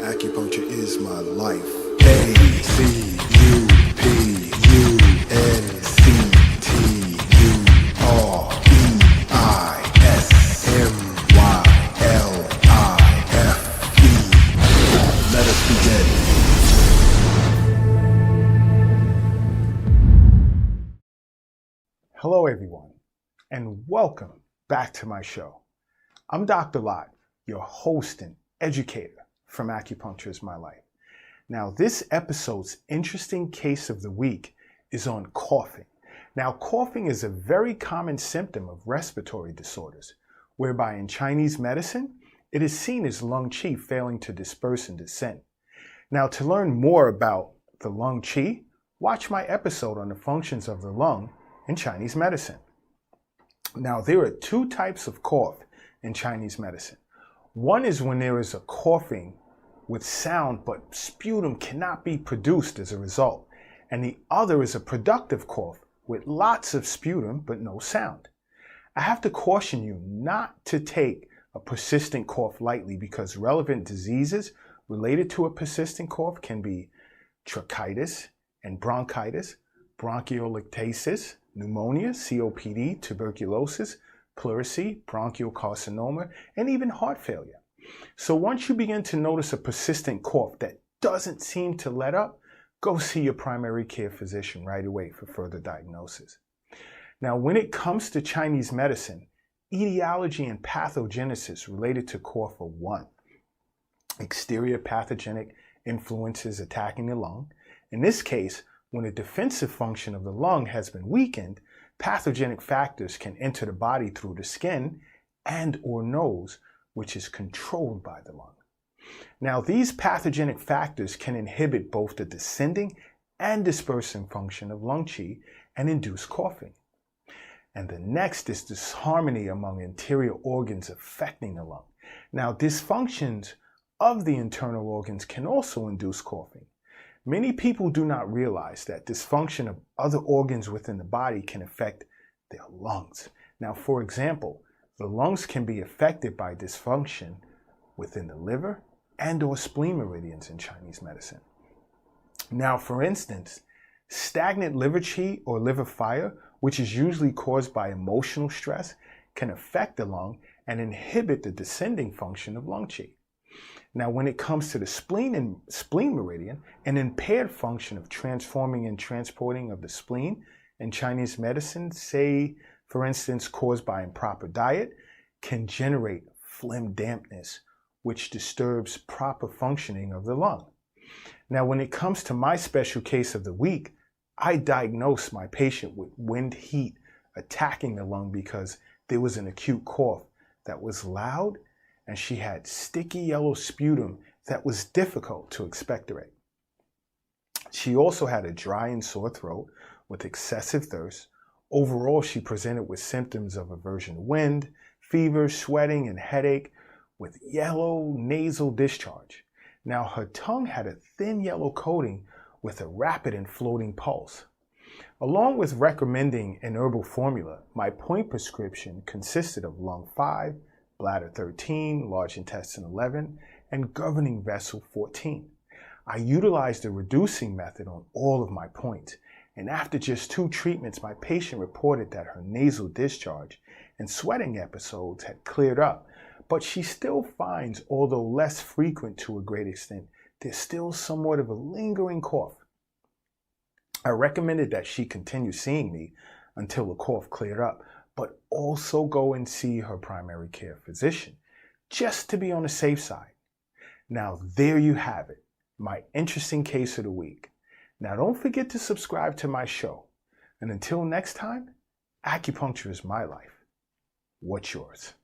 Acupuncture is my life. Acupunctureismylife. Let us begin. Hello everyone, and welcome back to my show. I'm Dr. Lott, your host and educator from Acupuncture is My Life. Now, this episode's interesting case of the week is on coughing. Now, coughing is a very common symptom of respiratory disorders, whereby in Chinese medicine, it is seen as lung qi failing to disperse and descend. Now, to learn more about the lung qi, watch my episode on the functions of the lung in Chinese medicine. Now, there are two types of cough in Chinese medicine. One is when there is a coughing with sound, but sputum cannot be produced as a result. And the other is a productive cough with lots of sputum, but no sound. I have to caution you not to take a persistent cough lightly because relevant diseases related to a persistent cough can be tracheitis and bronchitis, bronchioliectasis, pneumonia, COPD, tuberculosis, pleurisy, bronchial carcinoma, and even heart failure. So once you begin to notice a persistent cough that doesn't seem to let up, go see your primary care physician right away for further diagnosis. Now, when it comes to Chinese medicine, etiology and pathogenesis related to cough are one. Exterior pathogenic influences attacking the lung. In this case, when a defensive function of the lung has been weakened, pathogenic factors can enter the body through the skin and or nose, which is controlled by the lung. Now, these pathogenic factors can inhibit both the descending and dispersing function of lung qi and induce coughing. And the next is disharmony among interior organs affecting the lung. Now, dysfunctions of the internal organs can also induce coughing. Many people do not realize that dysfunction of other organs within the body can affect their lungs. Now, for example, the lungs can be affected by dysfunction within the liver and or spleen meridians in Chinese medicine. Now, for instance, stagnant liver qi or liver fire, which is usually caused by emotional stress, can affect the lung and inhibit the descending function of lung qi. Now, when it comes to the spleen and spleen meridian, an impaired function of transforming and transporting of the spleen in Chinese medicine, say, for instance, caused by improper diet, can generate phlegm dampness, which disturbs proper functioning of the lung. Now, when it comes to my special case of the week, I diagnosed my patient with wind heat attacking the lung because there was an acute cough that was loud and she had sticky yellow sputum that was difficult to expectorate. She also had a dry and sore throat with excessive thirst. Overall, she presented with symptoms of aversion to wind, fever, sweating, and headache with yellow nasal discharge. Now, her tongue had a thin yellow coating with a rapid and floating pulse. Along with recommending an herbal formula, my point prescription consisted of lung 5, bladder 13, large intestine 11, and governing vessel 14. I utilized the reducing method on all of my points, and after just 2 treatments, my patient reported that her nasal discharge and sweating episodes had cleared up, but she still finds, although less frequent to a great extent, there's still somewhat of a lingering cough. I recommended that she continue seeing me until the cough cleared up, but also go and see her primary care physician, just to be on the safe side. Now, there you have it, my interesting case of the week. Now, don't forget to subscribe to my show. And until next time, acupuncture is my life. What's yours?